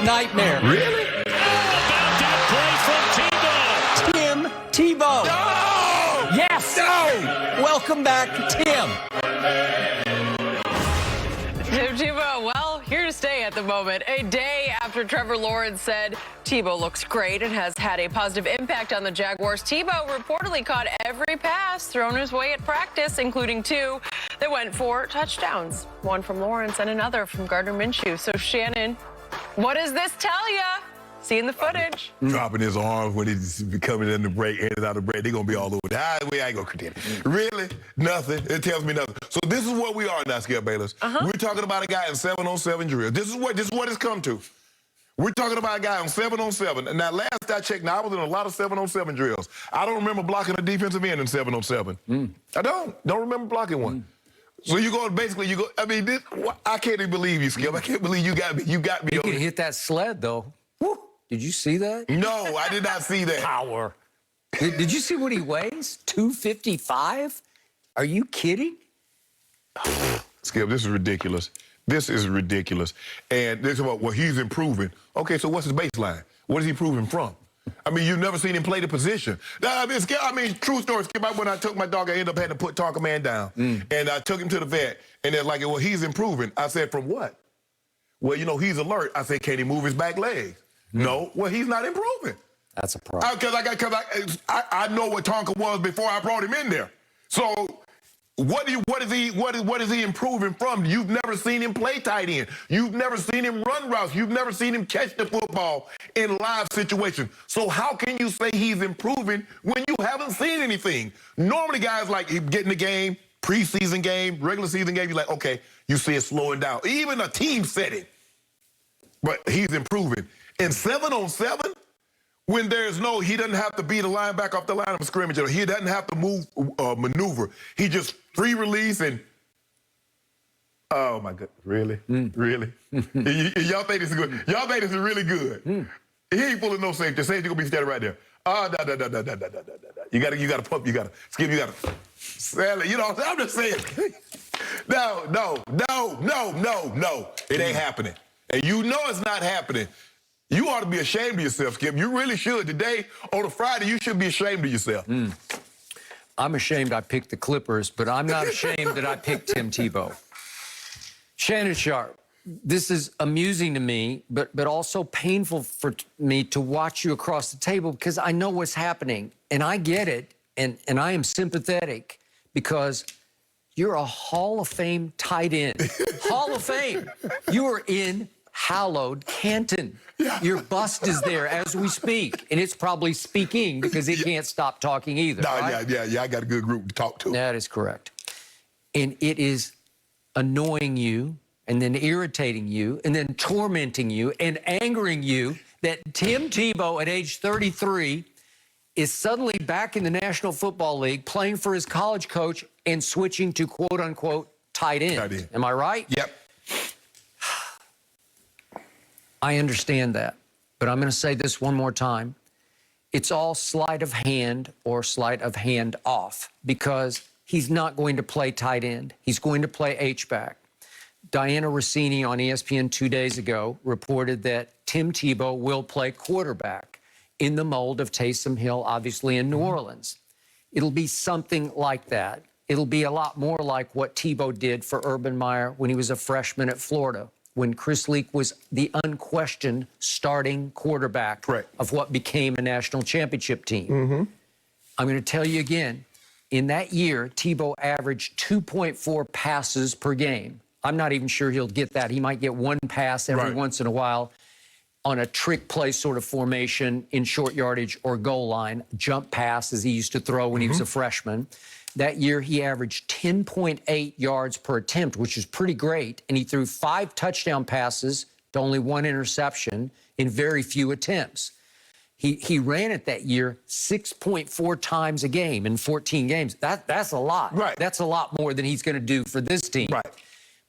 nightmare. Really? About that play from Tebow. Tim Tebow. No! Yes. No! Welcome back, Tim. Tim Tebow, well, here to stay at the moment. A day after Trevor Lawrence said Tebow looks great and has had a positive impact on the Jaguars, Tebow reportedly caught every pass thrown his way at practice, including 2 that went for touchdowns. One from Lawrence and another from Gardner Minshew. So, Shannon, what does this tell you? Seeing the footage. Dropping his arms when he's coming in the break, headed out of the break. They're going to be all over that. We ain't going to critique it. Really? Nothing. It tells me nothing. So this is what we are now, Skip Bayless. We're talking about a guy in 7-on-7 drill. This is what it's come to. We're talking about a guy on 7-on-7. And now, last I checked, now I was in a lot of 7-on-7 drills. I don't remember blocking a defensive end in 7-on-7. I don't remember blocking one. So you go, basically, you go, I mean, I can't even believe you, Skip. I can't believe you got me. You got me. You can hit that sled, though. Woo. Did you see that? No, I did not see that. Power. Did you see what he weighs? 255? Are you kidding? Skip, this is ridiculous. This is ridiculous. And this is about, well, he's improving. Okay, so what's his baseline? What is he improving from? I mean, you've never seen him play the position. I mean, true story, Skip, when I took my dog, I ended up having to put Tonka Man down. And I took him to the vet, and they're like, well, he's improving. I said, from what? Well, you know, he's alert. I said, can he move his back legs? No, well, he's not improving. That's a problem. Because I know what Tonka was before I brought him in there. So what is he improving from? You've never seen him play tight end. You've never seen him run routes. You've never seen him catch the football in live situations. So how can you say he's improving when you haven't seen anything? Normally, guys like get in the game, preseason game, regular season game, you're like, okay, you see it slowing down. Even a team setting. But he's improving. In 7-on-7, when he doesn't have to beat a linebacker off the line of scrimmage, or he doesn't have to maneuver. He just free release and, oh my God, really? Really? Y'all think this is good? Y'all think this is really good? He ain't pulling no safety. The safety gonna be standing right there. You gotta pump, Skip, you gotta sell it. You know, I'm just saying. No. It ain't happening. And you know it's not happening. You ought to be ashamed of yourself, Skip. You really should. Today, on a Friday, you should be ashamed of yourself. I'm ashamed I picked the Clippers, but I'm not ashamed that I picked Tim Tebow. Shannon Sharp, this is amusing to me, but also painful for me to watch you across the table because I know what's happening, and I get it, and I am sympathetic because you're a Hall of Fame tight end. Hall of Fame. You are in hallowed Canton. Yeah. Your bust is there as we speak, and it's probably speaking because it can't stop talking either. No, right? yeah, I got a good group to talk to. That is correct. And it is annoying you, and then irritating you, and then tormenting you, and angering you that Tim Tebow at age 33 is suddenly back in the National Football League playing for his college coach and switching to quote-unquote tight end. Tight end. Am I right? Yep. I understand that, but I'm going to say this one more time. It's all sleight of hand or sleight of hand off because he's not going to play tight end. He's going to play H-back. Diana Rossini on ESPN 2 days ago reported that Tim Tebow will play quarterback in the mold of Taysom Hill, obviously in New Orleans. It'll be something like that. It'll be a lot more like what Tebow did for Urban Meyer when he was a freshman at Florida, when Chris Leak was the unquestioned starting quarterback of what became a national championship team. I'm going to tell you again, in that year, Tebow averaged 2.4 passes per game. I'm not even sure he'll get that. He might get one pass every once in a while on a trick play sort of formation in short yardage or goal line, jump pass as he used to throw when he was a freshman. That year, he averaged 10.8 yards per attempt, which is pretty great. And he threw 5 touchdown passes to only 1 interception in very few attempts. He ran it that year 6.4 times a game in 14 games. That's a lot. That's a lot more than he's going to do for this team.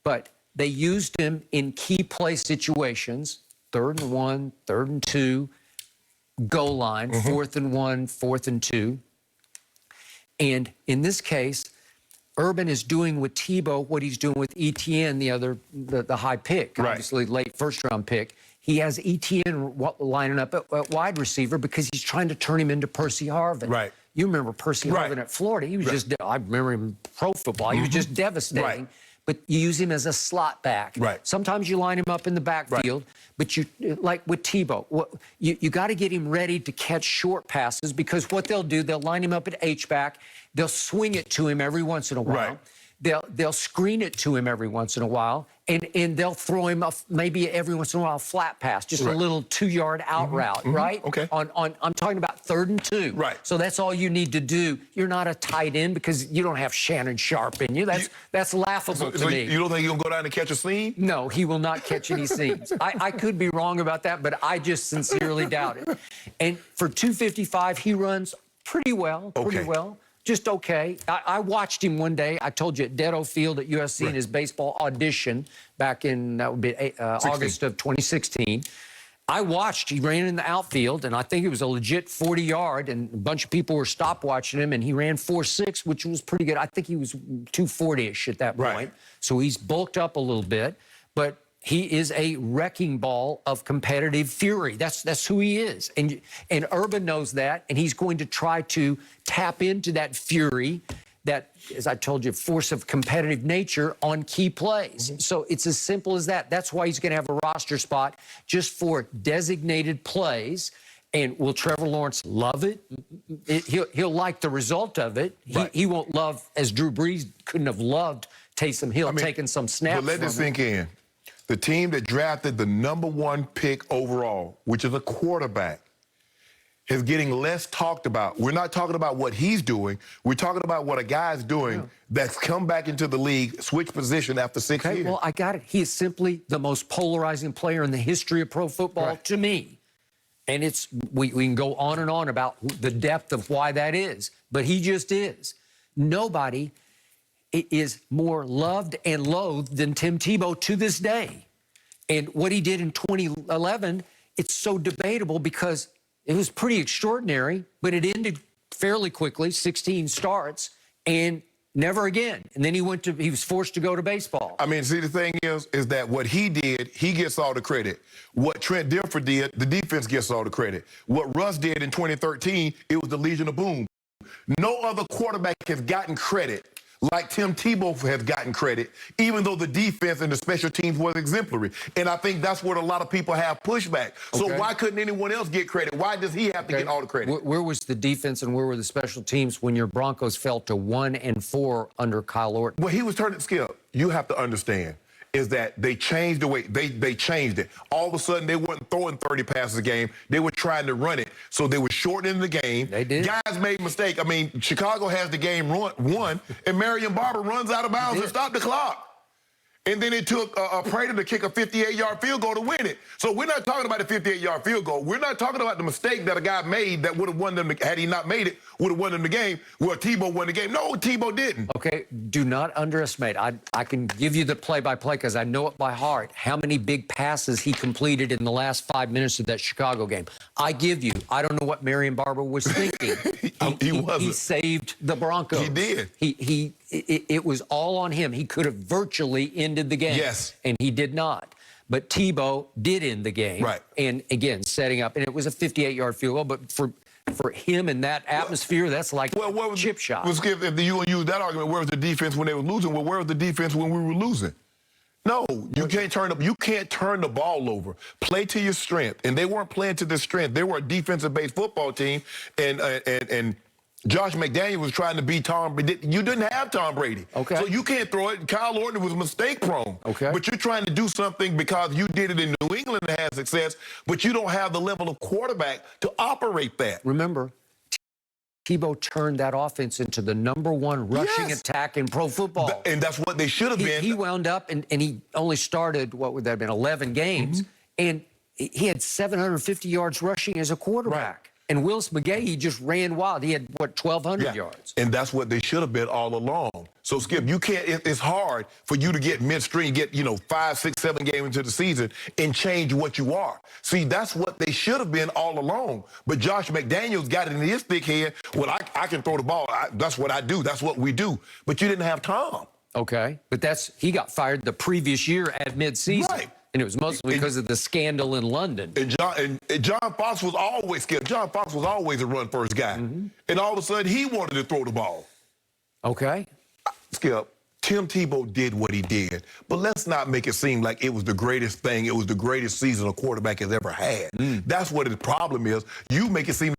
But they used him in key play situations, 3rd and 1, 3rd and 2, goal line, 4th and 1, 4th and 2. And in this case, Urban is doing with Tebow what he's doing with ETN, the high pick, obviously late first-round pick. He has ETN lining up at wide receiver because he's trying to turn him into Percy Harvin. Right. You remember Percy Harvin at Florida. He was just, I remember him in pro football. He was just devastating. Right. But you use him as a slot back. Right. Sometimes you line him up in the backfield, but you, like with Tebow, you got to get him ready to catch short passes, because what they'll do, they'll line him up at H-back. They'll swing it to him every once in a while. Right. They'll screen it to him every once in a while, and they'll throw him maybe every once in a while a flat pass, just a little 2-yard out route, right? Okay. I'm talking about 3rd and 2. Right. So that's all you need to do. You're not a tight end because you don't have Shannon Sharp in you. That's laughable to me. You don't think he'll go down and catch a seam? No, he will not catch any seams. I could be wrong about that, but I just sincerely doubt it. And for 255, he runs pretty well. Pretty well. Just okay. I watched him one day. I told you at Dedeaux Field at USC in his baseball audition back in, that would be August of 2016. I watched. He ran in the outfield, and I think it was a legit 40-yard, and a bunch of people were stop-watching him, and he ran 4.6, which was pretty good. I think he was 240-ish at that point. Right. So he's bulked up a little bit, but he is a wrecking ball of competitive fury. That's who he is. And Urban knows that, and he's going to try to tap into that fury, that, as I told you, force of competitive nature on key plays. So it's as simple as that. That's why he's going to have a roster spot just for designated plays. And will Trevor Lawrence love it? He'll like the result of it. He won't love, as Drew Brees couldn't have loved Taysom Hill taking some snaps. But let this sink in. The team that drafted the #1 pick overall, which is a quarterback, is getting less talked about. We're not talking about what he's doing. We're talking about what a guy's doing that's come back into the league, switch position after 6 years. Well, I got it. He is simply the most polarizing player in the history of pro football to me. And it's we can go on and on about the depth of why that is, but he just is. Nobody is more loved and loathed than Tim Tebow to this day. And what he did in 2011, it's so debatable because it was pretty extraordinary, but it ended fairly quickly, 16 starts, and never again. And then he was forced to go to baseball. I mean, see, the thing is that what he did, he gets all the credit. What Trent Dilfer did, the defense gets all the credit. What Russ did in 2013, it was the Legion of Boom. No other quarterback has gotten credit like Tim Tebow has gotten credit, even though the defense and the special teams was exemplary. And I think that's what a lot of people have pushback. So why couldn't anyone else get credit? Why does he have to get all the credit? Where was the defense and where were the special teams when your Broncos fell to 1-4 under Kyle Orton? Well, he was turning Skip. You have to understand is that they changed the way, they changed it. All of a sudden, they weren't throwing 30 passes a game. They were trying to run it. So they were shortening the game. They did. Guys made mistakes. I mean, Chicago has the game won, and Marion Barber runs out of bounds and stopped the clock. And then it took Prater to kick a 58-yard field goal to win it. So we're not talking about the 58-yard field goal. We're not talking about the mistake that a guy made that would have won them, had he not made it, would have won them the game. Well, Tebow won the game. No, Tebow didn't. Okay, do not underestimate. I can give you the play-by-play because I know it by heart, how many big passes he completed in the last 5 minutes of that Chicago game. I give you, I don't know what Marion Barber was thinking. He wasn't. He saved the Broncos. He did. It was all on him. He could have virtually ended the game. Yes. And he did not. But Tebow did end the game. Right. And again, setting up, and it was a 58-yard field goal, but for him in that atmosphere, that's like a chip shot. If you use that argument, where was the defense when they were losing? Well, where was the defense when we were losing? No, you can't turn the ball over. Play to your strength. And they weren't playing to their strength. They were a defensive-based football team, and Josh McDaniel was trying to beat Tom Brady. You didn't have Tom Brady. Okay. So you can't throw it. Kyle Orton was mistake-prone. Okay. But you're trying to do something because you did it in New England and had success, but you don't have the level of quarterback to operate that. Remember, Tebow turned that offense into the #1 rushing attack in pro football. And that's what they should have been. He wound up, and he only started, what would that have been, 11 games, and he had 750 yards rushing as a quarterback. Right. And Willis McGahee just ran wild. He had, what, 1,200 yards? And that's what they should have been all along. So, Skip, you can't, it's hard for you to get midstream, get, 5, 6, 7 games into the season and change what you are. See, that's what they should have been all along. But Josh McDaniels got it in his thick head. Well, I can throw the ball. That's what I do. That's what we do. But you didn't have Tom. Okay. But he got fired the previous year at midseason. Right. And it was mostly because of the scandal in London. And John Fox was always scared. John Fox was always a run-first guy. And all of a sudden, he wanted to throw the ball. Okay. Skip, Tim Tebow did what he did, but let's not make it seem like it was the greatest thing. It was the greatest season a quarterback has ever had. That's what the problem is. You make it seem